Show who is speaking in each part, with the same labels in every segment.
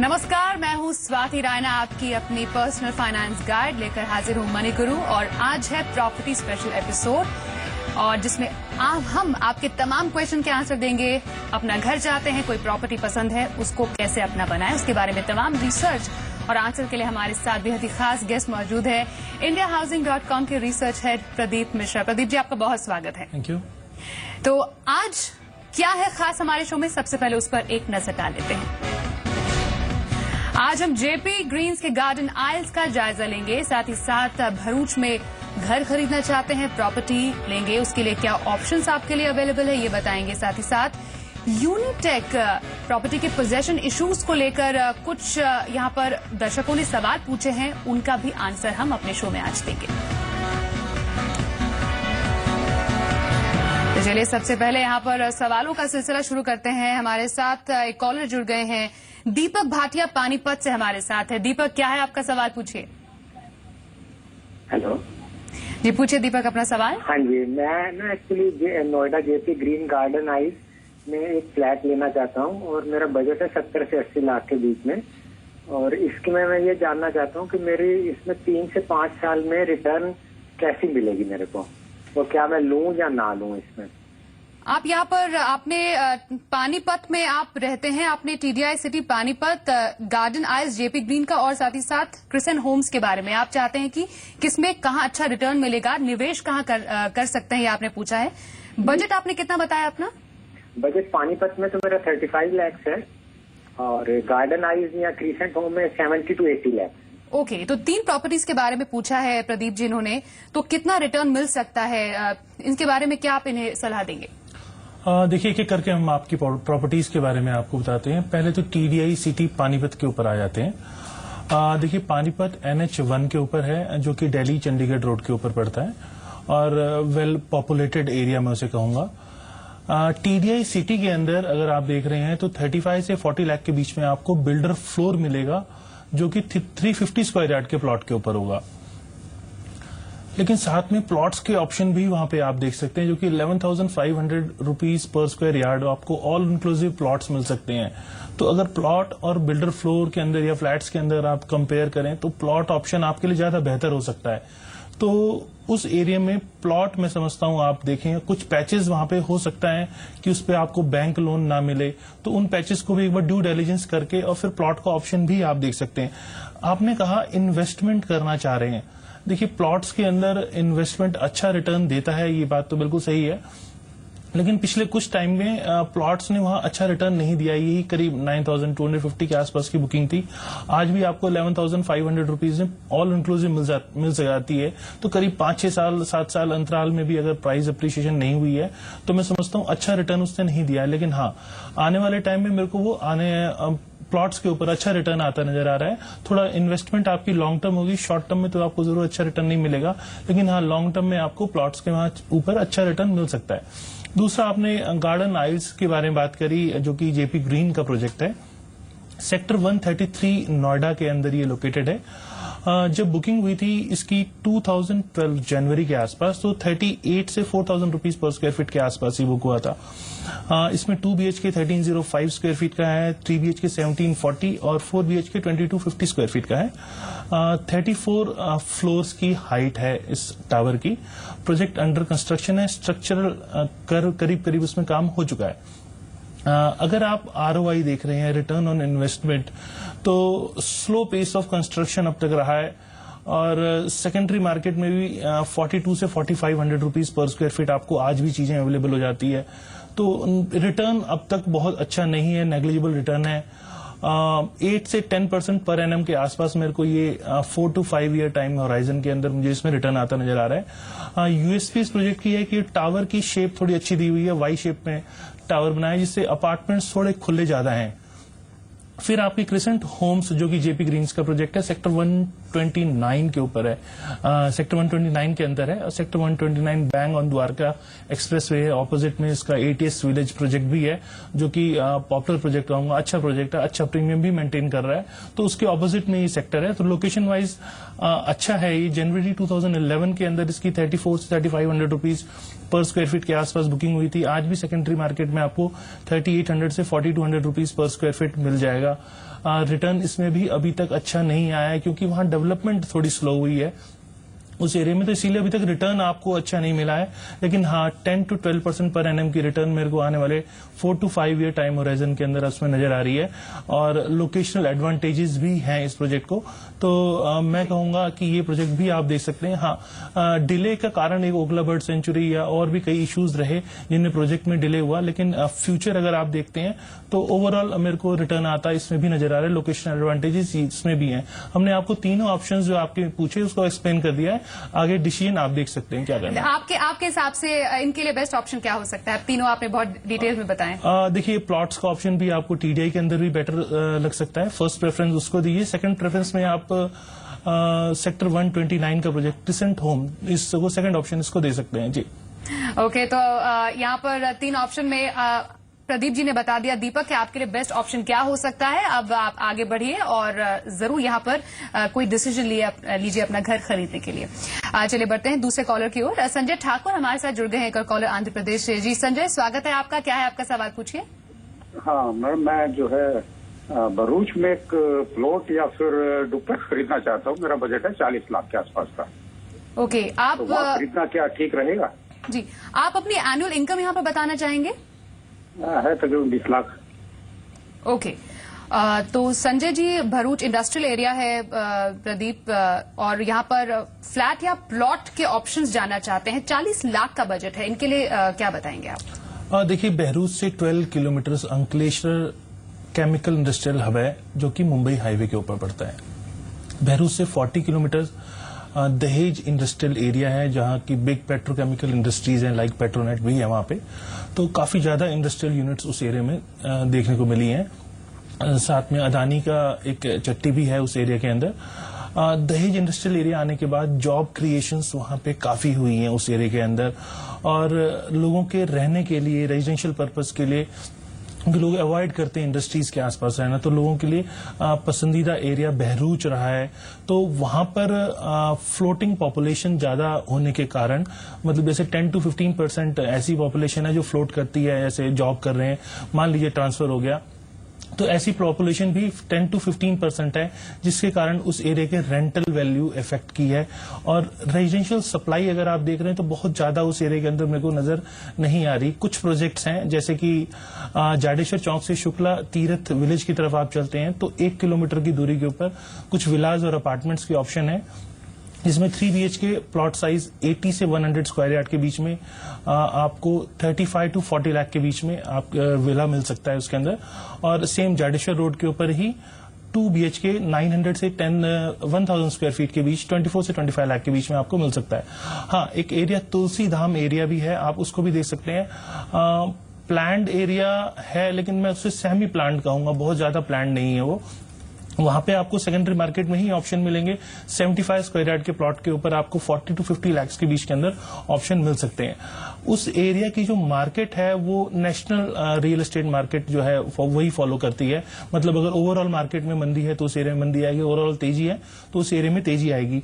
Speaker 1: नमस्कार, मैं हूं स्वाति रायना, आपकी अपनी पर्सनल फाइनेंस गाइड लेकर हाजिर हूं मनी गुरु। और आज है प्रॉपर्टी स्पेशल एपिसोड और जिसमें हम आपके तमाम क्वेश्चन के आंसर देंगे। अपना घर चाहते हैं, कोई प्रॉपर्टी पसंद है, उसको कैसे अपना बनाएं, उसके बारे में तमाम रिसर्च और आंसर के लिए हमारे साथ बेहद ही खास गेस्ट मौजूद है। indiahousing.com के रिसर्च हेड प्रदीप मिश्रा। प्रदीप जी, आपका बहुत स्वागत है।
Speaker 2: Thank you.
Speaker 1: तो आज क्या है खास हमारे शो में, सबसे पहले उस पर एक नजर डाल लेते हैं। आज हम जेपी ग्रीन्स के गार्डन आइल्स का जायजा लेंगे, साथ ही साथ भरूच में घर खरीदना चाहते हैं, प्रॉपर्टी लेंगे, उसके लिए क्या ऑप्शंस आपके लिए अवेलेबल है ये बताएंगे। साथ ही साथ यूनिटेक प्रॉपर्टी के पोजेशन इश्यूज को लेकर कुछ यहां पर दर्शकों ने सवाल पूछे हैं, उनका भी आंसर हम अपने शो में आज देंगे। तो चलिए सबसे पहले यहां पर सवालों का सिलसिला शुरू करते हैं। हमारे साथ एक कॉलर जुड़ गए हैं, दीपक भाटिया पानीपत से हमारे साथ है। दीपक, क्या है आपका सवाल, पूछिए।
Speaker 3: हेलो
Speaker 1: जी, पूछिए दीपक अपना सवाल।
Speaker 3: हाँ जी, मैं ना actually Noida JP green garden eyes में एक फ्लैट लेना चाहता हूँ और मेरा बजट है 70 से 80 लाख के बीच में। और इसके में मैं ये जानना चाहता हूँ कि मेरी इसमें 3 से 5 साल में रिटर्न कैसी मिलेगी मेरे को, और क्या मैं लूँ या ना लूँ इसमें।
Speaker 1: आप यहाँ पर आपने पानीपत में आप रहते हैं, आपने टीडीआई सिटी पानीपत गार्डन आइल्स जेपी ग्रीन का और साथ ही साथ क्रिसेंट होम्स के बारे में आप चाहते हैं कि किसमें कहाँ अच्छा रिटर्न मिलेगा, निवेश कहाँ कर सकते हैं, ये आपने पूछा है। बजट आपने कितना बताया अपना?
Speaker 3: बजट पानीपत में तो मेरा 35 लाख है और गार्डन आइल्स या क्रिसेंट होम में 70 to 80 लाख।
Speaker 1: ओके, तो 3 प्रॉपर्टीज के बारे में पूछा है प्रदीप जी इन्होंने, तो कितना रिटर्न मिल सकता है, इनके बारे में क्या आप इन्हें सलाह देंगे?
Speaker 2: देखिए, एक एक करके हम आपकी प्रॉपर्टीज के बारे में आपको बताते हैं। पहले तो टीडीआई सिटी पानीपत के ऊपर आ जाते हैं। देखिए, पानीपत NH1 के ऊपर है, जो कि दिल्ली चंडीगढ़ रोड के ऊपर पड़ता है और वेल पॉपुलेटेड एरिया में उसे कहूंगा। टीडीआई सिटी के अंदर अगर आप देख रहे हैं तो 35 से 40 लाख के बीच में आपको बिल्डर फ्लोर मिलेगा, जो कि 350 स्क्वायर यार्ड के प्लॉट के ऊपर होगा। लेकिन साथ में प्लॉट्स के ऑप्शन भी वहां पे आप देख सकते हैं, जो कि 11,500 रुपीज पर स्क्वायर यार्ड आपको ऑल इंक्लूसिव प्लॉट्स मिल सकते हैं। तो अगर प्लॉट और बिल्डर फ्लोर के अंदर या फ्लैट्स के अंदर आप कंपेयर करें तो प्लॉट ऑप्शन आपके लिए ज्यादा बेहतर हो सकता है। तो उस एरिया में प्लॉट मैं समझता हूं आप देखें, कुछ पैचेस वहां पे हो सकता है कि उस पे आपको बैंक लोन ना मिले, तो उन पैचेस को भी एक बार ड्यू डिलिजेंस करके और फिर प्लॉट का ऑप्शन भी आप देख सकते हैं। आपने कहा इन्वेस्टमेंट करना चाह रहे हैं, देखिए प्लॉट्स के अंदर इन्वेस्टमेंट अच्छा रिटर्न देता है, ये बात तो बिल्कुल सही है। लेकिन पिछले कुछ टाइम में प्लॉट्स ने वहां अच्छा रिटर्न नहीं दिया। यही करीब 9,250 के आसपास की बुकिंग थी। आज भी आपको 11,500 रुपीज में ऑल इंक्लूसिव मिल जाती है। तो करीब 5-6 साल 7 साल अंतराल में भी अगर प्राइस अप्रिशिएशन नहीं हुई है तो मैं समझता हूं अच्छा रिटर्न उसने नहीं दिया है। लेकिन हाँ, आने वाले टाइम में मेरे को वो प्लॉट्स के ऊपर अच्छा रिटर्न आता नजर आ रहा है। थोड़ा इन्वेस्टमेंट आपकी लॉन्ग टर्म होगी, शॉर्ट टर्म में तो आपको जरूर अच्छा रिटर्न नहीं मिलेगा, लेकिन हाँ लॉन्ग टर्म में आपको प्लॉट्स के वहां ऊपर अच्छा रिटर्न मिल सकता है। दूसरा, आपने गार्डन आइल्स के बारे में बात करी, जो कि जेपी ग्रीन का प्रोजेक्ट है। सेक्टर 133 नोएडा के अंदर ये लोकेटेड है। जब बुकिंग हुई थी इसकी 2012 जनवरी के आसपास, तो 38 से 4,000 रुपीज पर स्क्वायर फीट के आसपास ही बुक हुआ था। इसमें 2 BHK 1305 स्क्वायर फीट का है, 3 BHK 1740 और 4 BHK 2250 स्क्वायर फीट का है। 34 फ्लोर्स की हाइट है इस टावर की। प्रोजेक्ट अंडर कंस्ट्रक्शन है, स्ट्रक्चरल करीब उसमें काम हो चुका है। अगर आप ROI देख रहे हैं, रिटर्न ऑन इन्वेस्टमेंट, तो स्लो पेस ऑफ कंस्ट्रक्शन अब तक रहा है और सेकेंडरी मार्केट में भी 42 से 4,500 रुपीज पर स्क्वायर फीट आपको आज भी चीजें अवेलेबल हो जाती है। तो रिटर्न अब तक बहुत अच्छा नहीं है, नेग्लिजिबल रिटर्न है। 8 से 10% पर एनम के आसपास मेरे को ये 4 to 5 ईयर टाइम होराइजन के अंदर मुझे इसमें रिटर्न आता नजर आ रहा है। यूएसपी इस प्रोजेक्ट की है कि टावर की शेप थोड़ी अच्छी दी हुई है, वाई शेप में टावर बनाया, जिससे अपार्टमेंट्स थोड़े खुले ज्यादा हैं। फिर आपकी क्रिसेंट होम्स, जो कि जेपी ग्रीन्स का प्रोजेक्ट है, सेक्टर 129 के ऊपर है, सेक्टर 129 के अंदर है। और sector 129 bang on Dwarka expressway है, ऑपोजिट में इसका ATS विलेज प्रोजेक्ट भी है, जो कि पॉपुलर प्रोजेक्ट कहूंगा, अच्छा प्रोजेक्ट है, अच्छा प्रीमियम भी मेंटेन कर रहा है। तो उसके ऑपोजिट में ये सेक्टर है, तो लोकेशन वाइज अच्छा है। ये जनवरी 2011 के अंदर इसकी 34 से 3,500 रुपीज पर स्क्वायर फीट के आसपास बुकिंग हुई थी। आज भी सेकेंडरी मार्केट में आपको 3800 से 4200 रुपीज पर स्क्वायर फीट मिल जाएगा। रिटर्न इसमें भी अभी तक अच्छा नहीं आया है क्योंकि वहां डेवलपमेंट थोड़ी स्लो हुई है उस एरिया में, तो इसीलिए अभी तक रिटर्न आपको अच्छा नहीं मिला है। लेकिन हाँ 10 to 12% पर एनएम की रिटर्न मेरे को आने वाले 4 to 5 ईयर टाइम होराइजन के अंदर उसमें नजर आ रही है। और लोकेशनल एडवांटेजेस भी हैं इस प्रोजेक्ट को, तो मैं कहूंगा कि ये प्रोजेक्ट भी आप देख सकते हैं। हाँ डिले का कारण एक ओखला बर्ड सेंचुरी या और भी कई इश्यूज रहे जिनमें प्रोजेक्ट में डिले हुआ, लेकिन फ्यूचर अगर आप देखते हैं तो ओवरऑल मेरे को रिटर्न आता है इसमें भी नजर आ रहा है। लोकेशनल एडवांटेजेस इसमें भी हैं। हमने आपको तीनों ऑप्शंस जो आपके पूछे उसको एक्सप्लेन कर दिया है। आगे डिसीजन आप देख सकते हैं क्या करना है।
Speaker 1: आपके हिसाब से इनके लिए बेस्ट ऑप्शन क्या हो सकता है? तीनों आपने बहुत डिटेल में बताएं।
Speaker 2: देखिए प्लॉट्स का ऑप्शन भी आपको टीडीआई के अंदर भी बेटर लग सकता है। फर्स्ट प्रेफरेंस उसको दीजिए। सेकंड प्रेफरेंस में आप सेक्टर 129 का प्रोजेक्ट क्रिसेंट होम, इसको सेकंड ऑप्शन इसको दे सकते हैं जी।
Speaker 1: ओके, तो यहाँ पर 3 ऑप्शन में प्रदीप जी ने बता दिया दीपक कि आपके लिए बेस्ट ऑप्शन क्या हो सकता है। अब आप आगे बढ़िए और जरूर यहाँ पर कोई डिसीजन लीजिए अपना घर खरीदने के लिए। चलिए बढ़ते हैं दूसरे कॉलर की ओर। संजय ठाकुर हमारे साथ जुड़ गए हैं, एक और कॉलर आंध्र प्रदेश से। जी संजय, स्वागत है आपका। क्या है आपका सवाल, पूछिए।
Speaker 4: हाँ मैम, मैं जो है भरूच में एक प्लॉट या फिर डुप्लेक्स खरीदना चाहता हूँ। मेरा बजट है 40 लाख के आसपास का।
Speaker 1: ओके, आप
Speaker 4: तो खरीदना क्या ठीक रहेगा?
Speaker 1: जी, आप अपनी एनुअल इनकम यहाँ पर बताना चाहेंगे?
Speaker 4: है तकरीबन 20 लाख।
Speaker 1: ओके, तो संजय जी भरूच इंडस्ट्रियल एरिया है प्रदीप, और यहाँ पर फ्लैट या प्लॉट के ऑप्शंस जानना चाहते हैं। 40 लाख का बजट है, इनके लिए क्या बताएंगे आप?
Speaker 2: देखिए बहरूच से 12 kilometre Ankleshwar chemical industrial hub है जो कि मुंबई हाईवे के ऊपर पड़ता है। बहरूच से 40 किलोमीटर दहेज इंडस्ट्रियल एरिया है जहां की बिग पेट्रोकेमिकल इंडस्ट्रीज हैं, लाइक पेट्रोनेट भी है वहां पे। तो काफी ज्यादा इंडस्ट्रियल यूनिट्स उस एरिया में देखने को मिली हैं। साथ में अदानी का एक चट्टी भी है उस एरिया के अंदर। दहेज इंडस्ट्रियल एरिया आने के बाद जॉब क्रिएशंस वहां पे काफी हुई हैं उस एरिया के अंदर, और लोगों के रहने के लिए रेजिडेंशियल पर्पज के लिए लोग अवॉइड करते हैं इंडस्ट्रीज के आसपास रहना, तो लोगों के लिए पसंदीदा एरिया बहरूच रहा है। तो वहां पर फ्लोटिंग पॉपुलेशन ज्यादा होने के कारण, मतलब जैसे 10 to 15% ऐसी पॉपुलेशन है जो फ्लोट करती है, ऐसे जॉब कर रहे हैं, मान लीजिए ट्रांसफर हो गया, तो ऐसी पॉपुलेशन भी 10 to 15% है, जिसके कारण उस एरिया के रेंटल वैल्यू इफेक्ट की है। और रेजिडेंशियल सप्लाई अगर आप देख रहे हैं तो बहुत ज्यादा उस एरिया के अंदर मेरे को नजर नहीं आ रही। कुछ प्रोजेक्ट्स हैं जैसे कि जाडेश्वर चौक से शुक्ला तीर्थ विलेज की तरफ आप चलते हैं तो 1 किलोमीटर की दूरी के ऊपर कुछ विलाज और अपार्टमेंट्स के ऑप्शन है, जिसमें 3 BHK प्लॉट साइज 80 से 100 स्क्वायर यार्ड के बीच में आपको 35 to 40 लाख के बीच में आप विला मिल सकता है उसके अंदर। और सेम जाडेश्वर रोड के ऊपर ही 2 BHK 900 से 1000 स्क्वायर फीट के बीच 24 से 25 लाख के बीच में आपको मिल सकता है। हाँ, एक एरिया तुलसी धाम एरिया भी है, आप उसको भी देख सकते हैं। प्लान्ड एरिया है लेकिन मैं उससे सेमी प्लान्ड कहूंगा, बहुत ज्यादा प्लान्ड नहीं है वो। वहां पे आपको सेकेंडरी मार्केट में ही ऑप्शन मिलेंगे। 75 स्क्वायर यार्ड के प्लॉट के ऊपर आपको 40 to 50 लाख के बीच के अंदर ऑप्शन मिल सकते हैं। उस एरिया की जो मार्केट है वो नेशनल रियल एस्टेट मार्केट जो है वही फॉलो करती है। मतलब अगर ओवरऑल मार्केट में मंदी है तो उस एरिया में मंदी आएगी, ओवरऑल तेजी है तो उस एरिया में तेजी आएगी।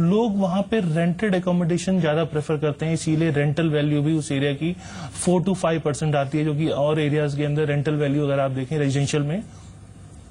Speaker 2: लोग वहां पे रेंटेड एकोमोडेशन ज्यादा प्रेफर करते हैं, इसीलिए रेंटल वैल्यू भी उस एरिया की 4 to 5% आती है, जो कि और एरियाज के अंदर रेंटल वैल्यू अगर आप देखें रेजिडेंशियल में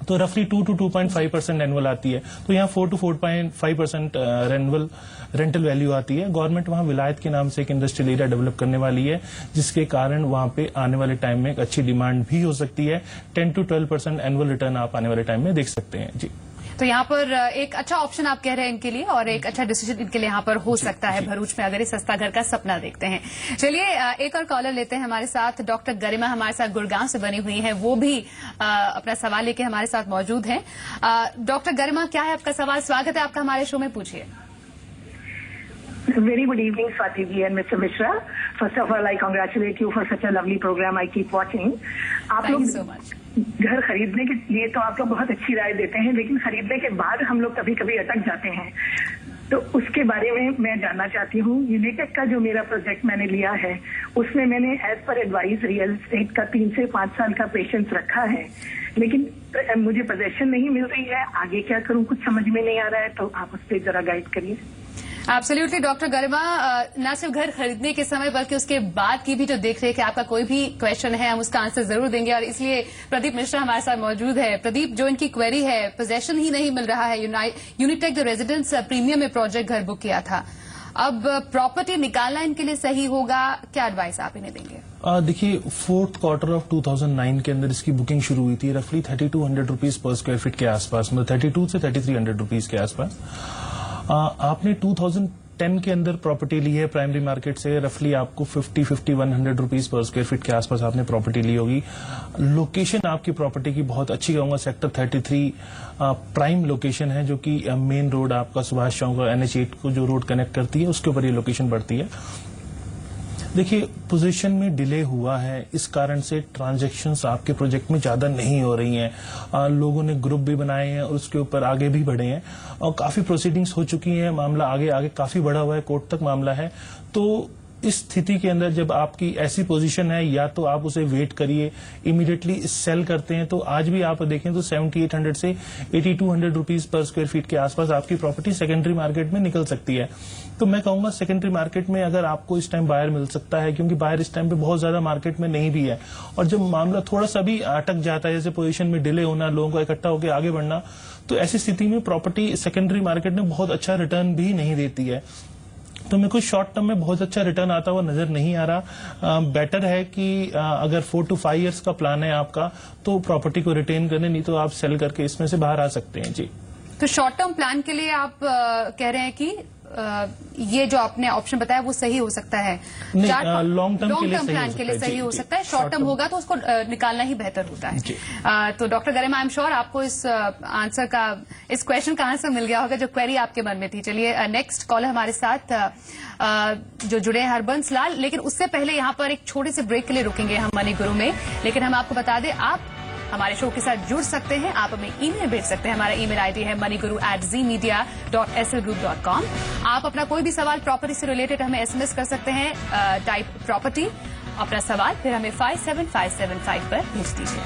Speaker 2: तो रफली 2 to 2.5% एनुअल आती है। तो यहाँ 4 to 4.5% एनुअल रेंटल वैल्यू आती है। गवर्नमेंट वहाँ विलायत के नाम से एक इंडस्ट्रियल एरिया डेवलप करने वाली है, जिसके कारण वहाँ पे आने वाले टाइम में एक अच्छी डिमांड भी हो सकती है। 10 to 12% एनुअल रिटर्न आप आने वाले टाइम में देख सकते हैं जी।
Speaker 1: तो यहाँ पर एक अच्छा ऑप्शन आप कह रहे हैं इनके लिए, और एक अच्छा डिसीजन इनके लिए यहाँ पर हो सकता है भरूच में, अगर ये सस्ता घर का सपना देखते हैं। चलिए एक और कॉलर लेते हैं हमारे साथ। डॉक्टर गरिमा हमारे साथ गुड़गांव से बनी हुई हैं, वो भी अपना सवाल लेके हमारे साथ मौजूद हैं। डॉक्टर गरिमा, क्या है आपका सवाल? स्वागत है आपका हमारे शो में, पूछिए।
Speaker 5: Very good evening, Swati ji and Mr. Mishra. First of all, I congratulate you for such a lovely program. I keep watching. आप
Speaker 1: Thank
Speaker 5: लोग
Speaker 1: you so much.
Speaker 5: घर खरीदने के लिए तो आप लोग बहुत अच्छी राय देते हैं, लेकिन खरीदने के बाद हम लोग कभी कभी अटक जाते हैं। तो उसके बारे में मैं जानना चाहती हूँ। यूनिटेक का जो मेरा प्रोजेक्ट मैंने लिया है उसमें मैंने as per advice real estate का 3 से 5 साल का पेशेंस रखा है, लेकिन मुझे पोजेशन नहीं मिल रही है। आगे क्या करूँ कुछ समझ में नहीं आ रहा है, तो आप उस पर जरा गाइड करिए।
Speaker 1: एब्सोल्युटली डॉक्टर गरिमा, न सिर्फ घर खरीदने के समय बल्कि उसके बाद की भी जो देख रेख है, आपका कोई भी क्वेश्चन है हम उसका आंसर जरूर देंगे। और इसलिए प्रदीप मिश्रा हमारे साथ मौजूद है। प्रदीप, जो इनकी क्वेरी है, पोजेशन ही नहीं मिल रहा है, यूनिटेक जो रेजिडेंस प्रीमियम में प्रोजेक्ट घर बुक किया था, अब प्रॉपर्टी निकालना इनके लिए सही होगा, क्या एडवाइस आप इन्हें देंगे?
Speaker 2: देखिए, फोर्थ क्वार्टर ऑफ 2009 के अंदर इसकी बुकिंग शुरू हुई थी, रफली 3200 रुपीज पर स्क्वायर फीट के आसपास, मतलब 32 से 3300 रुपीज के आसपास। आपने 2010 के अंदर प्रॉपर्टी ली है प्राइमरी मार्केट से, रफली आपको 5100 रुपीज पर स्क्वायर फीट के आसपास आपने प्रॉपर्टी ली होगी। लोकेशन आपकी प्रॉपर्टी की बहुत अच्छी कहूंगा, सेक्टर 33 प्राइम लोकेशन है, जो कि मेन रोड आपका सुभाष चौक और NH8 को जो रोड कनेक्ट करती है उसके ऊपर ये लोकेशन पड़ती है। देखिए, पोजीशन में डिले हुआ है, इस कारण से ट्रांजैक्शंस आपके प्रोजेक्ट में ज्यादा नहीं हो रही हैं। लोगों ने ग्रुप भी बनाए हैं और उसके ऊपर आगे भी बढ़े हैं और काफी प्रोसीडिंग्स हो चुकी हैं, मामला आगे काफी बढ़ा हुआ है, कोर्ट तक मामला है। तो इस स्थिति के अंदर जब आपकी ऐसी पोजीशन है, या तो आप उसे वेट करिए, इमीडिएटली सेल करते हैं तो आज भी आप देखें तो 7800 से 8200 रुपीज पर स्क्वायर फीट के आसपास आपकी प्रॉपर्टी सेकेंडरी मार्केट में निकल सकती है। तो मैं कहूंगा सेकेंडरी मार्केट में अगर आपको इस टाइम बायर मिल सकता है, क्योंकि बायर इस टाइम पे बहुत ज्यादा मार्केट में नहीं भी है, और जब मामला थोड़ा सा भी अटक जाता है, जैसे पोजीशन में डिले होना, लोगों को इकट्ठा होकर आगे बढ़ना, तो ऐसी स्थिति में प्रॉपर्टी सेकेंडरी मार्केट में बहुत अच्छा रिटर्न भी नहीं देती है। तो मेरे को शॉर्ट टर्म में बहुत अच्छा रिटर्न आता हुआ नजर नहीं आ रहा। बेटर है कि अगर 4 to 5 इयर्स का प्लान है आपका, तो प्रॉपर्टी को रिटेन करने, नहीं तो आप सेल करके इसमें से बाहर आ सकते हैं। जी,
Speaker 1: तो शॉर्ट टर्म प्लान के लिए आप कह रहे हैं कि ये जो आपने ऑप्शन बताया वो सही हो सकता है,
Speaker 2: लॉन्ग टर्म
Speaker 1: प्लान के लिए सही हो सकता है। शॉर्ट टर्म होगा तो उसको निकालना ही बेहतर होता है। तो doctor Garima, I am sure आपको इस क्वेश्चन का आंसर मिल गया होगा जो क्वेरी आपके मन में थी। चलिए, नेक्स्ट कॉलर हमारे साथ जो जुड़े हैं हरबंस लाल, लेकिन उससे पहले यहाँ पर एक छोटे से ब्रेक के लिए रुकेंगे हम मनी गुरु में। लेकिन हम आपको बता दें, आप हमारे शो के साथ जुड़ सकते हैं, आप हमें ईमेल भेज सकते हैं। हमारा ईमेल आईडी है moneyguru@zmedia.slgroup.com। आप अपना कोई भी सवाल प्रॉपर्टी से रिलेटेड हमें SMS कर सकते हैं, टाइप प्रॉपर्टी, अपना सवाल फिर हमें 57575 पर भेज दीजिए।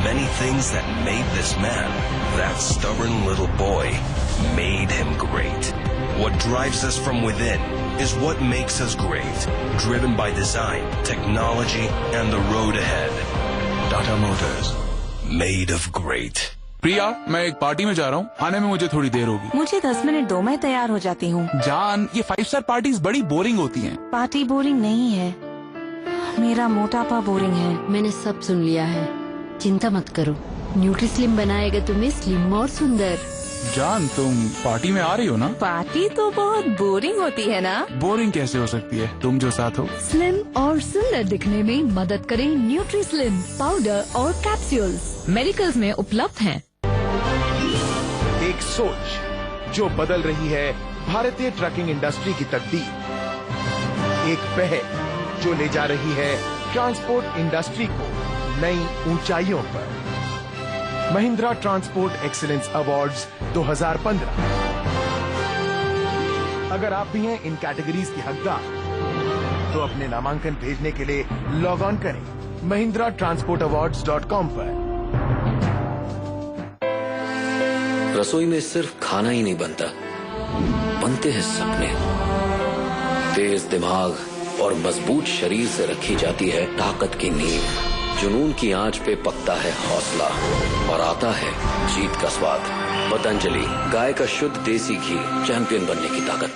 Speaker 6: Many things that made this man, that stubborn little boy, made him great. What drives us from within is what makes us great. Driven by design, technology, and the road ahead. Tata Motors, made of great.
Speaker 7: प्रिया, मैं एक party में जा रहा हूँ, आने में मुझे थोड़ी देर होगी।
Speaker 8: मुझे 10 मिनट दो, मैं तैयार हो जाती हूँ।
Speaker 7: जान, ये 5 स्टार पार्टीज बड़ी बोरिंग होती हैं।
Speaker 8: पार्टी बोरिंग नहीं है, मेरा मोटापा बोरिंग है।
Speaker 9: मैंने सब सुन लिया है, चिंता मत करो, न्यूट्रीस्लिम बनाएगा तुम्हें स्लिम और सुंदर।
Speaker 7: जान, तुम पार्टी में आ रही हो ना?
Speaker 8: पार्टी तो बहुत बोरिंग होती है ना?
Speaker 7: बोरिंग कैसे हो सकती है, तुम जो साथ हो।
Speaker 9: स्लिम और सुंदर दिखने में मदद करें न्यूट्रीस्लिम पाउडर और कैप्सूल्स, मेडिकल्स में उपलब्ध हैं।
Speaker 10: एक सोच जो बदल रही है भारतीय ट्रकिंग इंडस्ट्री की तकदीर, एक पहल जो ले जा रही है ट्रांसपोर्ट इंडस्ट्री को नई ऊंचाइयों पर। Mahindra transport excellence awards 2015। अगर आप भी हैं इन कैटेगरीज के हकदार, तो अपने नामांकन भेजने के लिए लॉग ऑन करें mahindratransportawards.com पर।
Speaker 11: रसोई में सिर्फ खाना ही नहीं बनता, बनते हैं सपने। तेज दिमाग और मजबूत शरीर से रखी जाती है ताकत की नींव। जुनून की आंच पे पकता है हौसला और आता है जीत का स्वाद। पतंजलि, गाय का शुद्ध देसी घी, चैंपियन बनने की ताकत।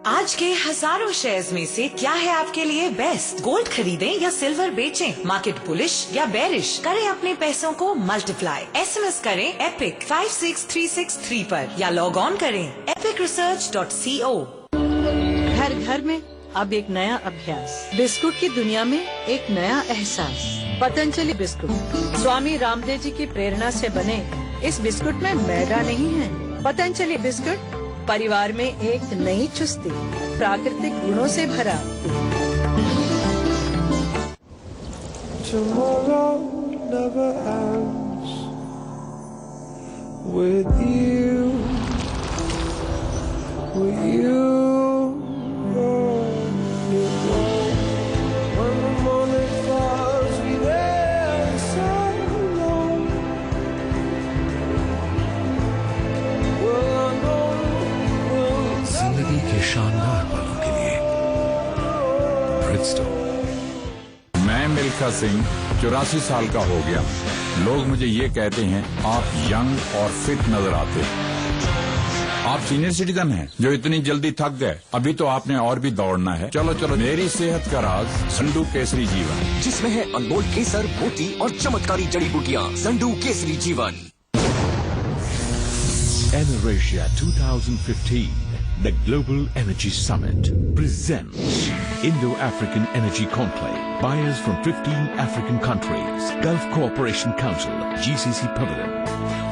Speaker 12: आज के हजारों शेयर्स में से क्या है आपके लिए बेस्ट? गोल्ड खरीदें या सिल्वर बेचें? मार्केट बुलिश या बेरिश? करें अपने पैसों को मल्टीप्लाई। SMS करें एपिक 56363 पर या लॉग ऑन करें epicresearch.co।
Speaker 13: घर घर में अब एक नया अभ्यास, बिस्कुट की दुनिया में एक नया एहसास। पतंजलि बिस्कुट स्वामी रामदेव जी की प्रेरणा से बने इस बिस्कुट में मैदा नहीं है। पतंजलि बिस्कुट परिवार में एक नई चुस्ती, प्राकृतिक गुणों से भरा।
Speaker 14: Tomorrow never ends with you, with you. When the morning falls, we there so long.
Speaker 15: जिंदगी के शानदार पलों के लिए ब्रिजस्टोन।
Speaker 16: मैं मिल्खा सिंह 84 साल का हो गया। लोग मुझे ये कहते हैं आप यंग और फिट नजर आते हैं। आप सीनियर सिटीजन हैं जो इतनी जल्दी थक गए, अभी तो आपने और भी दौड़ना है। चलो चलो, मेरी सेहत का राज संडू केसरी जीवन,
Speaker 17: जिसमें है अनमोल केसर, मोती और चमत्कारी जड़ी बूटियां। संडू केसरी जीवन।
Speaker 15: Energia 2015, the Global Energy Summit, presents Indo-African Energy Conclave. Buyers from 15 African countries, Gulf Cooperation Council, GCC Pavilion,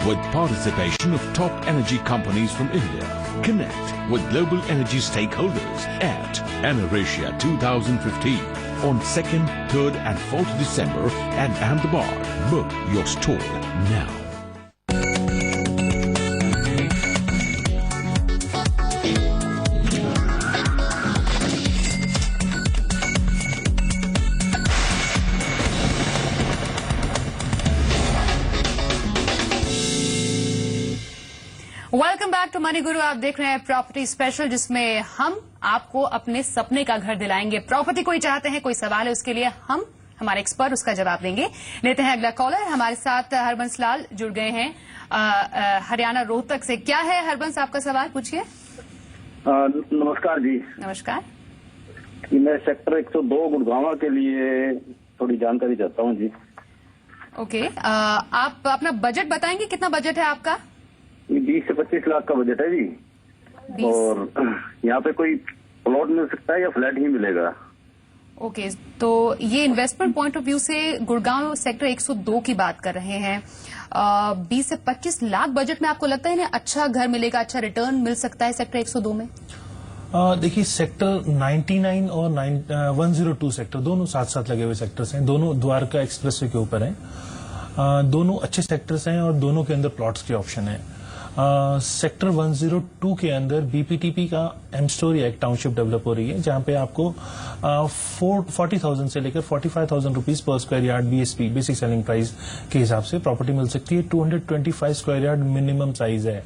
Speaker 15: with participation of top energy companies from India. Connect with global energy stakeholders at Energia 2015 on 2nd, 3rd and 4th December at Ahmedabad. Book your stall now.
Speaker 1: Welcome back to Money Guru. आप देख रहे हैं property special, जिसमें हम आपको अपने सपने का घर दिलाएंगे। प्रॉपर्टी कोई चाहते हैं, कोई सवाल है, उसके लिए हम हमारे एक्सपर्ट उसका जवाब देंगे। लेते हैं अगला कॉलर। हमारे साथ हरबंस लाल जुड़ गए हैं हरियाणा रोहतक से। क्या है हरबंस आपका सवाल, पूछिए।
Speaker 18: नमस्कार जी।
Speaker 1: नमस्कार।
Speaker 18: मैं सेक्टर 102 गुड़गांव के लिए थोड़ी जानकारी चाहता हूँ जी।
Speaker 1: ओके, आप अपना बजट बताएंगे, कितना बजट है आपका?
Speaker 18: 20 से 25 लाख का बजट है जी। और यहाँ पे कोई प्लॉट मिल सकता है या फ्लैट ही मिलेगा?
Speaker 1: ओके, तो ये इन्वेस्टमेंट पॉइंट ऑफ व्यू से गुड़गांव सेक्टर 102 की बात कर रहे हैं। 20 से 25 लाख बजट में आपको लगता है ना अच्छा घर मिलेगा, अच्छा रिटर्न मिल सकता है सेक्टर 102 में?
Speaker 2: देखिए, सेक्टर 99 और 102 सेक्टर दोनों साथ साथ लगे हुए सेक्टर्स हैं। दोनों द्वारका एक्सप्रेसवे के ऊपर हैं। दोनों अच्छे सेक्टर्स हैं और दोनों के अंदर प्लॉट्स के ऑप्शन है। सेक्टर 102 के अंदर बीपीटीपी का एम स्टोरी एक टाउनशिप डेवलप हो रही है, जहां पे आपको 40,000 से लेकर 45,000 rupees per square yard BSP basic selling price के हिसाब से प्रॉपर्टी मिल सकती है। 225 स्क्वायर यार्ड मिनिमम साइज है।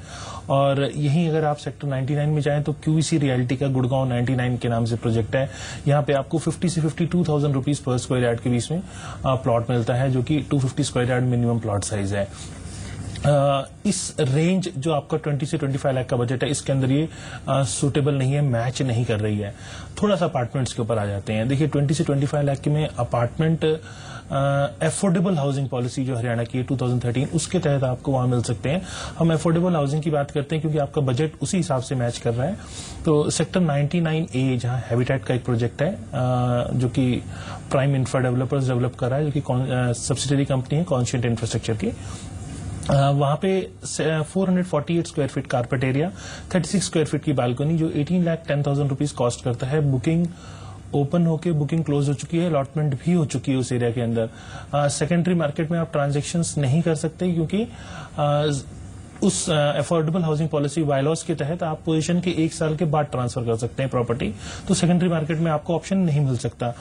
Speaker 2: और यहीं अगर आप सेक्टर 99 में जाएं तो क्यूवीसी रियल्टी का गुड़गांव 99 के नाम से प्रोजेक्ट है। यहाँ पे आपको 50 से 52,000 रुपीज पर स्क्वायर यार्ड के बीच में प्लॉट मिलता है, जो कि 250 square yard minimum plot size है। इस रेंज जो आपका 20 से 25 लाख का बजट है, इसके अंदर ये सूटेबल नहीं है, मैच नहीं कर रही है। थोड़ा सा अपार्टमेंट्स के ऊपर आ जाते हैं। देखिए, 20 से 25 लाख के में अपार्टमेंट एफोर्डेबल हाउसिंग पॉलिसी जो हरियाणा की है 2013, उसके तहत आपको वहां मिल सकते हैं। हम एफोर्डेबल हाउसिंग की बात करते हैं क्योंकि आपका बजट उसी हिसाब से मैच कर रहा है। तो सेक्टर 99A जहां हैबिटेट का एक प्रोजेक्ट है जो कि प्राइम इंफ्रा डेवलपर्स डेवलप कर रहा है, जो कि सब्सिडरी कंपनी है कॉन्शियंट इंफ्रास्ट्रक्चर की। वहां पे 448 square feet carpet area, 36 square feet की बालकनी, जो 18,10,000 रुपीज कॉस्ट करता है। बुकिंग ओपन होके बुकिंग क्लोज हो चुकी है, अलॉटमेंट भी हो चुकी है उस एरिया के अंदर। सेकेंडरी मार्केट में आप ट्रांजैक्शंस नहीं कर सकते क्योंकि उस अफोर्डेबल हाउसिंग पॉलिसी बायलॉज के तहत आप पोजीशन के 1 साल के बाद ट्रांसफर कर सकते हैं प्रॉपर्टी, तो सेकेंडरी मार्केट में आपको ऑप्शन नहीं मिल सकता।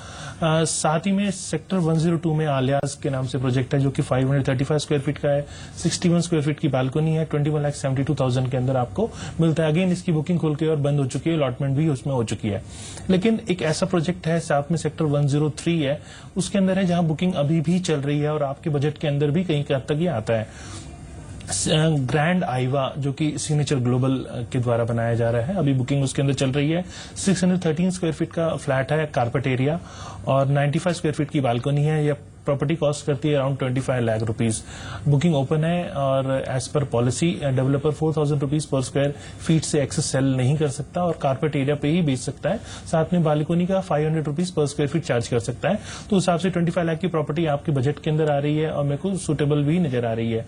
Speaker 2: साथ ही में सेक्टर 102 में आलियाज के नाम से प्रोजेक्ट है, जो कि 535 स्क्वायर फीट का है, 61 स्क्वायर फीट की बालकनी है, 21,72,000 के अंदर आपको मिलता है। अगेन इसकी बुकिंग खुल के और बंद हो चुकी है, अलॉटमेंट भी उसमें हो चुकी है। लेकिन एक ऐसा प्रोजेक्ट है साथ में सेक्टर 103 है, उसके अंदर है जहां बुकिंग अभी भी चल रही है और आपके बजट के अंदर भी कहीं हद तक ये आता है। ग्रैंड आईवा जो कि सिग्नेचर ग्लोबल के द्वारा बनाया जा रहा है, अभी बुकिंग उसके अंदर चल रही है। 613 स्क्वायर फीट का फ्लैट है, कारपेट एरिया और 95 स्क्वायर फीट की बालकनी है। यह प्रॉपर्टी कॉस्ट करती है around 25 lakh rupees. Booking open है और as per policy developer 4000 rupees per square feet से एक्सेस सेल नहीं कर सकता और कारपेट एरिया पे ही बेच सकता है। साथ में बालकनी का 500 rupees per square feet charge कर सकता है। तो उस हिसाब से 25 लाख की प्रॉपर्टी आपके बजट के अंदर आ रही है और मेरे को सुटेबल भी नजर आ रही है।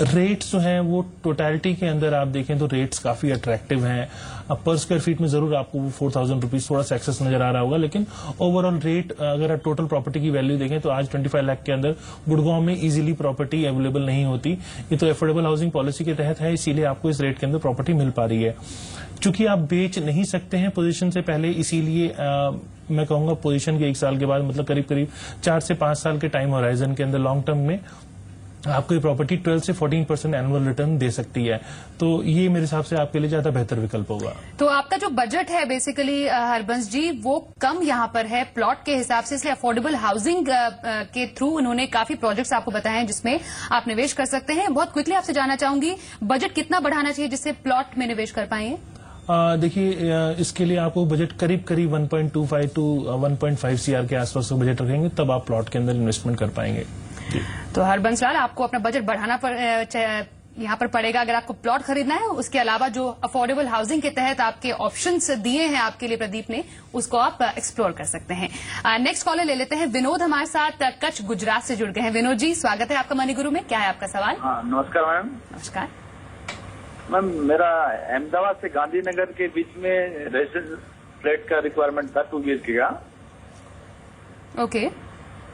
Speaker 2: रेट्स जो हैं वो टोटलिटी के अंदर आप देखें तो रेट्स काफी अट्रैक्टिव हैं। पर स्क्वायर फीट में जरूर आपको 4000 रुपीज थोड़ा सा एक्सेस नजर आ रहा होगा, लेकिन ओवरऑल रेट अगर आप टोटल प्रॉपर्टी की वैल्यू देखें तो आज 25 लाख के अंदर गुड़गांव में इजीली प्रॉपर्टी अवेलेबल नहीं होती। ये तो अफोर्डेबल हाउसिंग पॉलिसी के तहत है, इसीलिए आपको इस रेट के अंदर प्रॉपर्टी मिल पा रही है। चूंकि आप बेच नहीं सकते हैं पोजीशन से पहले, इसीलिए मैं कहूंगा पोजीशन के 1 साल के बाद, मतलब करीब करीब 4 से 5 साल के टाइम होराइजन के अंदर लॉन्ग टर्म में आपको ये प्रॉपर्टी 12 से 14% एनुअल रिटर्न दे सकती है। तो ये मेरे हिसाब से आपके लिए ज्यादा बेहतर विकल्प होगा।
Speaker 1: तो आपका जो बजट है बेसिकली हरबंस जी वो कम यहाँ पर है प्लॉट के हिसाब से, इसलिए अफोर्डेबल हाउसिंग के थ्रू उन्होंने काफी प्रोजेक्ट्स आपको बताए हैं जिसमें आप निवेश कर सकते हैं। बहुत क्विकली आपसे जानना चाहूंगी, बजट कितना बढ़ाना चाहिए जिससे प्लॉट में निवेश कर पाएंगे?
Speaker 2: देखिए, इसके लिए आपको बजट करीब करीब 1.25 टू 1.5 CR के आसपास का बजट रखेंगे, तब आप प्लॉट के अंदर इन्वेस्टमेंट कर पाएंगे।
Speaker 1: तो हरबंस लाल, आपको अपना बजट बढ़ाना यहाँ पर पड़ेगा अगर आपको प्लॉट खरीदना है। उसके अलावा जो अफोर्डेबल हाउसिंग के तहत आपके ऑप्शंस दिए हैं आपके लिए प्रदीप ने, उसको आप एक्सप्लोर कर सकते हैं। नेक्स्ट कॉलर ले लेते हैं। विनोद हमारे साथ कच्छ गुजरात से जुड़ गए हैं। विनोद जी, स्वागत है आपका मनी गुरु में। क्या है आपका सवाल?
Speaker 19: हाँ, नमस्कार मैम।
Speaker 1: नमस्कार
Speaker 19: मैम, मेरा अहमदाबाद से गांधीनगर के बीच में रेजिडेंशियल फ्लैट का रिक्वायरमेंट था 2 BHK का।
Speaker 1: ओके।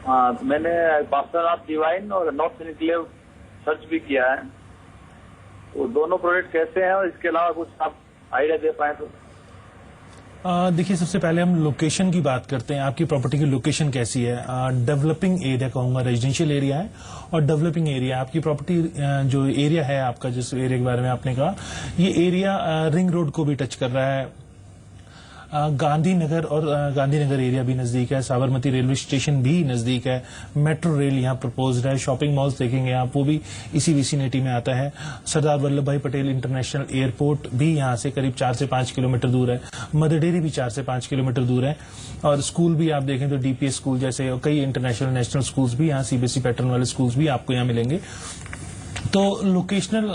Speaker 19: हाँ, मैंने पार्सन ऑफ डिवाइन और नॉर्थ निकले सर्च भी किया है। वो दोनों प्रोजेक्ट कैसे हैं और इसके अलावा कुछ आप आइडिया दे पाए तो?
Speaker 2: देखिए, सबसे पहले हम लोकेशन की बात करते हैं। आपकी प्रॉपर्टी की लोकेशन कैसी है? डेवलपिंग एरिया कहूंगा, रेजिडेंशियल एरिया है और डेवलपिंग एरिया। आपकी प्रॉपर्टी जो एरिया है आपका, जिस एरिया के बारे में आपने कहा, ये एरिया रिंग रोड को भी टच कर रहा है। गांधीनगर और गांधीनगर एरिया भी नजदीक है, साबरमती रेलवे स्टेशन भी नजदीक है, मेट्रो रेल यहाँ प्रपोज्ड है, शॉपिंग मॉल्स देखेंगे आप वो भी इसी विसिनिटी में आता है। सरदार वल्लभ भाई पटेल इंटरनेशनल एयरपोर्ट भी यहाँ से करीब 4 से 5 किलोमीटर दूर है। मदर डेयरी भी 4 से 5 किलोमीटर दूर है और स्कूल भी आप देखें तो DPS स्कूल जैसे कई इंटरनेशनल नेशनल स्कूल्स भी यहाँ, CBSE पैटर्न वाले स्कूल्स भी आपको यहाँ मिलेंगे। तो लोकेशनल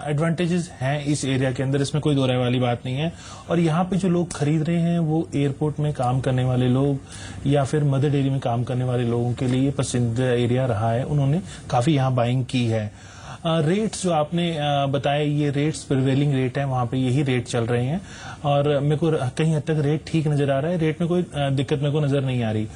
Speaker 2: एडवांटेजेस हैं इस एरिया के अंदर, इसमें कोई दो राय वाली बात नहीं है। और यहाँ पे जो लोग खरीद रहे हैं वो एयरपोर्ट में काम करने वाले लोग या फिर मदर डेयरी में काम करने वाले लोगों के लिए पसंदीदा एरिया रहा है, उन्होंने काफी यहाँ बाइंग की है। रेट्स जो आपने बताए, ये रेट्स प्रिवेलिंग रेट है, वहां पे यही रेट चल रहे हैं और मेरे को कहीं हद तक रेट ठीक नजर आ रहा है। रेट में कोई दिक्कत मेरे को नजर नहीं आ रही।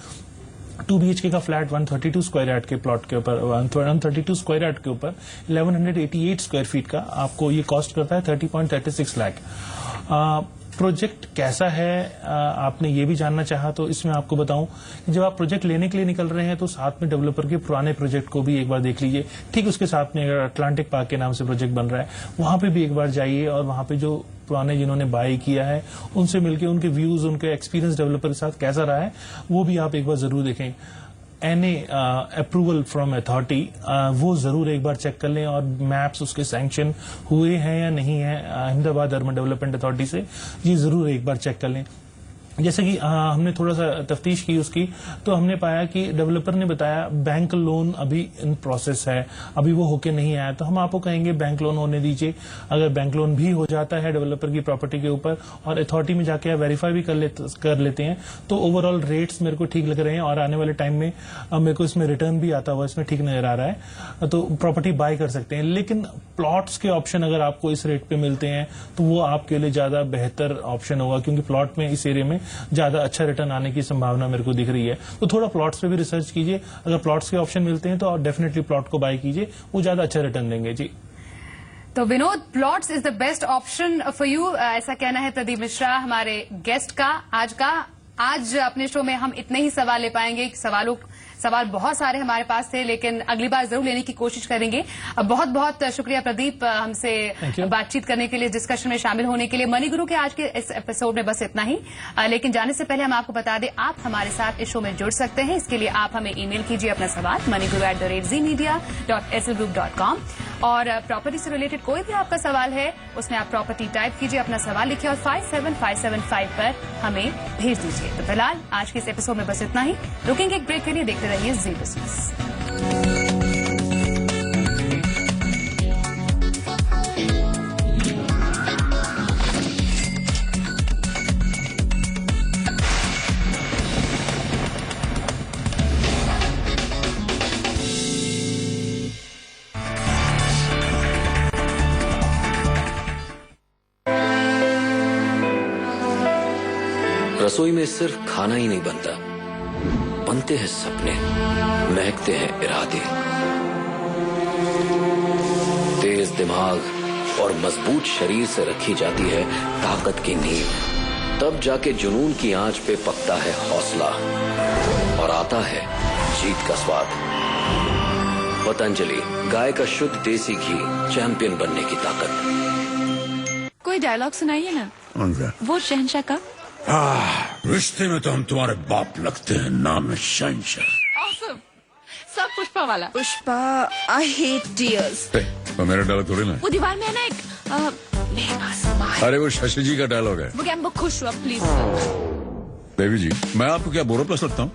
Speaker 2: 2 BHK का फ्लैट 132 स्क्वायर यार्ड के प्लॉट के ऊपर, 132 स्क्वायर यार्ड के ऊपर 1188 स्क्वायर फीट का आपको ये कॉस्ट करता है 30.36 लाख। प्रोजेक्ट कैसा है आपने ये भी जानना चाहा, तो इसमें आपको बताऊं कि जब आप प्रोजेक्ट लेने के लिए निकल रहे हैं तो साथ में डेवलपर के पुराने प्रोजेक्ट को भी एक बार देख लीजिए। ठीक उसके साथ में अगर अटलांटिक पार्क के नाम से प्रोजेक्ट बन रहा है, वहां पे भी एक बार जाइए और वहां पे जो पुराने जिन्होंने बाय किया है उनसे मिलकर उनके व्यूज, उनके एक्सपीरियंस डेवलपर के साथ कैसा रहा है वो भी आप एक बार जरूर देखें। NA अप्रूवल फ्रॉम अथॉरिटी वो जरूर एक बार चेक कर लें और मैप्स उसके सैंक्शन हुए हैं या नहीं है अहमदाबाद अर्बन डेवलपमेंट अथॉरिटी से, ये जरूर एक बार चेक कर लें। जैसे कि हमने थोड़ा सा तफ्तीश की उसकी, तो हमने पाया कि डेवलपर ने बताया बैंक लोन अभी इन प्रोसेस है, अभी वो होके नहीं आया। तो हम आपको कहेंगे बैंक लोन होने दीजिए। अगर बैंक लोन भी हो जाता है डेवलपर की प्रॉपर्टी के ऊपर और अथॉरिटी में जाके आप वेरीफाई भी कर लेते हैं तो ओवरऑल रेट्स मेरे को ठीक लग रहे हैं और आने वाले टाइम में मेरे को इसमें रिटर्न भी आता हुआ इसमें ठीक नजर आ रहा है, तो प्रॉपर्टी बाय कर सकते हैं। लेकिन प्लॉट्स के ऑप्शन अगर आपको इस रेट पे मिलते हैं तो वो आपके लिए ज्यादा बेहतर ऑप्शन होगा, क्योंकि प्लॉट में इस एरिया में ज्यादा अच्छा रिटर्न आने की संभावना मेरे को दिख रही है। तो थोड़ा प्लॉट्स पे भी रिसर्च कीजिए, अगर प्लॉट्स के ऑप्शन मिलते हैं तो आप डेफिनेटली प्लॉट को बाय कीजिए, वो ज्यादा अच्छा रिटर्न देंगे। जी,
Speaker 1: तो Vinod, plots is the best option for you, ऐसा कहना है प्रदीप मिश्रा हमारे गेस्ट का आज का। आज अपने शो में हम इतने ही सवाल ले पाएंगे। सवाल बहुत सारे हमारे पास थे, लेकिन अगली बार जरूर लेने की कोशिश करेंगे। बहुत बहुत शुक्रिया प्रदीप, हमसे बातचीत करने के लिए, डिस्कशन में शामिल होने के लिए। मनी गुरु के आज के इस एपिसोड में बस इतना ही, लेकिन जाने से पहले हम आपको बता दें, आप हमारे साथ इस शो में जुड़ सकते हैं। इसके लिए आप हमें ईमेल कीजिए अपना सवाल moniguru@zmedia.slgroup.com, और प्रॉपर्टी से रिलेटेड कोई भी आपका सवाल है उसमें आप प्रॉपर्टी टाइप कीजिए, अपना सवाल लिखिए और 57575 पर हमें भेज दीजिए। तो फिलहाल आज के इस एपिसोड में बस इतना ही। रुकेंगे एक ब्रेक के लिए, देखते रहिए जी बिजनेस।
Speaker 11: रसोई में सिर्फ खाना ही नहीं बनता, बनते हैं सपने, महकते हैं इरादे। तेज दिमाग और मजबूत शरीर से रखी जाती है ताकत की नींव। तब जाके जुनून की आंच पे पकता है हौसला और आता है जीत का स्वाद। पतंजलि, गाय का शुद्ध देसी घी, चैंपियन बनने की ताकत।
Speaker 8: कोई डायलॉग सुनाइए ना। वो शहंशाह का।
Speaker 20: रिश्ते में तो हम तुम्हारे बाप लगते हैं, नाम है शहंशाह।
Speaker 8: Awesome. सब पुष्पा वाला। Pushpa, I hate tears।
Speaker 20: तो मेरा डायलॉग थोड़ी ना।
Speaker 8: वो दीवार में है ना एक
Speaker 20: अरे वो शशि जी का डायलॉग है।
Speaker 8: वो क्या बहुत खुश हुआ प्लीज।
Speaker 20: देवी जी, मैं आपको क्या बोरो प्लस लगता हूँ?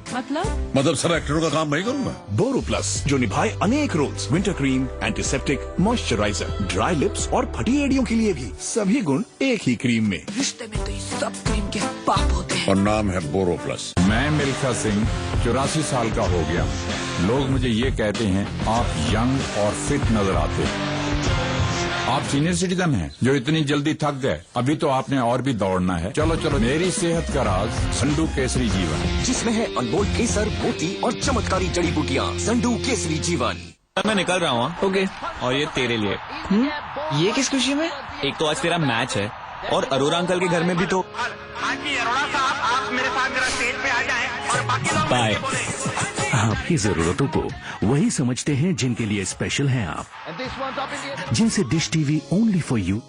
Speaker 20: मतलब सब एक्टरों का काम मैं करूँगा।
Speaker 21: बोरो प्लस, जो निभाए अनेक roles, winter cream, antiseptic, moisturiser, dry lips और फटी एड़ियों के लिए भी सभी गुण एक ही क्रीम में।
Speaker 8: रिश्ते में तो ये सब क्रीम के बाप होते हैं।
Speaker 20: और नाम है बोरो प्लस।
Speaker 16: मैं मिल्खा सिंह 84 साल का हो गया। लोग मुझे ये कहते हैं आप यंग और फिट नजर आते हैं। आप सीनियर सिटीजन हैं जो इतनी जल्दी थक गए, अभी तो आपने और भी दौड़ना है। चलो चलो, मेरी सेहत का राज संडू केसरी जीवन,
Speaker 17: जिसमें है अनमोल केसर, मोती और चमत्कारी जड़ी बूटियाँ। संडू केसरी जीवन।
Speaker 22: मैं निकल रहा हूँ। ओके। और ये तेरे लिए। ये किस खुशी में? एक तो आज तेरा मैच है और अरोरा अंकल के घर में भी तो।
Speaker 23: हाँ जी अरोड़ा साहब, आप मेरे साथ जरा स्टेज पे आ जाएं और बाकी लोग
Speaker 22: बाय।
Speaker 24: आपकी जरूरतों को वही समझते हैं जिनके लिए स्पेशल हैं आप, जिनसे dish TV only for you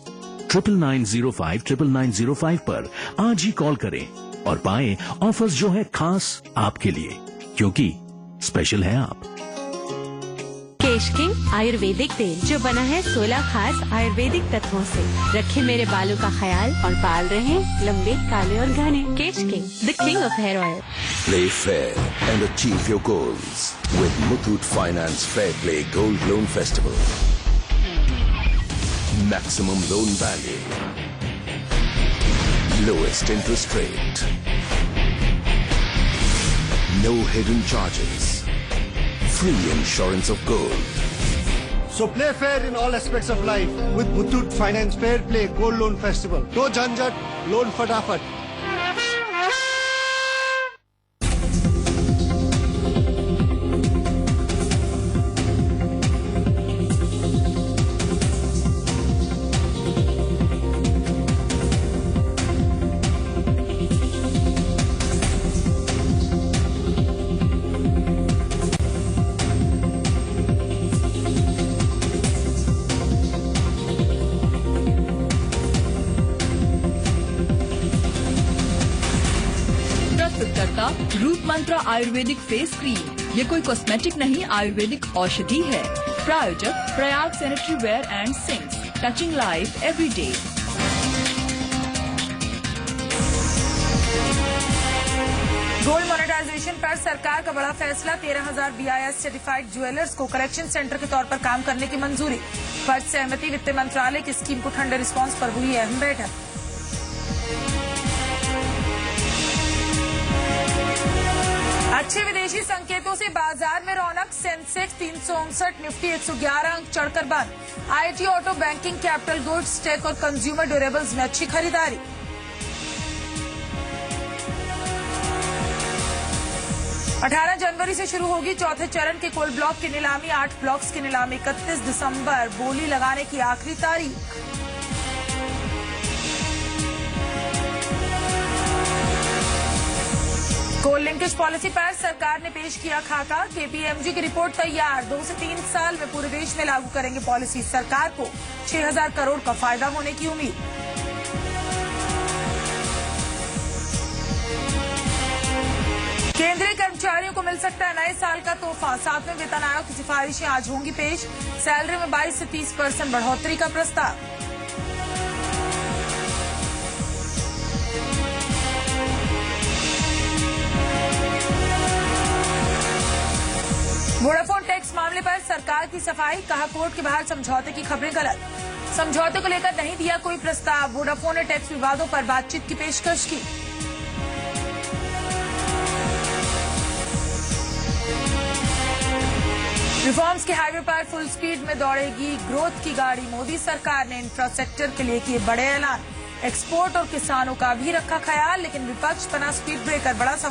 Speaker 24: 9905 पर आज ही कॉल करें और पाएं ऑफर्स जो है खास आपके लिए, क्योंकि स्पेशल है आप।
Speaker 25: केश किंग आयुर्वेदिक तेल, जो बना है 16 खास आयुर्वेदिक तत्वों से, रखे मेरे बालों का ख्याल और बाल रहे लंबे, काले और घने। Kesh king, the king of hair oil.
Speaker 6: Play fair and achieve your goals with Muthoot Finance Fair Play Gold Loan Festival. Maximum loan value, lowest interest rate, no hidden charges, free insurance of gold.
Speaker 26: So play fair in all aspects of life with Muthoot Finance Fair Play Gold Loan Festival. No jhanjat, loan fatafat.
Speaker 9: Root mantra ayurvedic face cream, ये कोई cosmetic नहीं, आयुर्वेदिक औषधि है। प्रायोजक Prayag sanitary ware and sinks, touching life every day.
Speaker 27: Gold monetisation पर सरकार का बड़ा फैसला, 13,000 BIS सर्टिफाइड ज्वेलर्स को करेक्शन सेंटर के तौर पर काम करने की मंजूरी। फर्ज सहमति, वित्त मंत्रालय की स्कीम को ठंडे रिस्पांस पर हुई अहम बैठक। अच्छे विदेशी संकेतों से बाजार में रौनक, सेंसेक्स 359, निफ्टी 111 अंक चढ़कर बंद। IT, auto, banking, capital goods, tech और कंज्यूमर ड्यूरेबल्स में अच्छी खरीदारी। 18 जनवरी से शुरू होगी चौथे चरण के कोल ब्लॉक की नीलामी, 8 ब्लॉक्स की नीलामी 31 दिसंबर, बोली लगाने की आखिरी तारीख। लिंकेज पॉलिसी पर सरकार ने पेश किया खाका। केपीएमजी की रिपोर्ट तैयार। 2 से 3 साल में पूरे देश में लागू करेंगे पॉलिसी। सरकार को 6000 करोड़ का फायदा होने की उम्मीद। केंद्रीय कर्मचारियों को मिल सकता है नए साल का तोहफा। 7वें वेतन आयोग की सिफारिशें आज होंगी पेश। सैलरी में 22 से 30% बढ़ोतरी का प्रस्ताव। वोडाफोन टैक्स मामले पर सरकार की सफाई। कहा कोर्ट के बाहर समझौते की खबरें गलत। समझौते को लेकर नहीं दिया कोई प्रस्ताव। वोडाफोन ने टैक्स विवादों पर बातचीत की पेशकश की। रिफॉर्म्स के हाईवे पर फुल स्पीड में दौड़ेगी ग्रोथ की गाड़ी। मोदी सरकार ने इंफ्रास्ट्रक्चर के लिए किए बड़े ऐलान। एक्सपोर्ट और किसानों का भी रखा ख्याल, लेकिन विपक्ष बना स्पीड ब्रेकर। बड़ा सवाल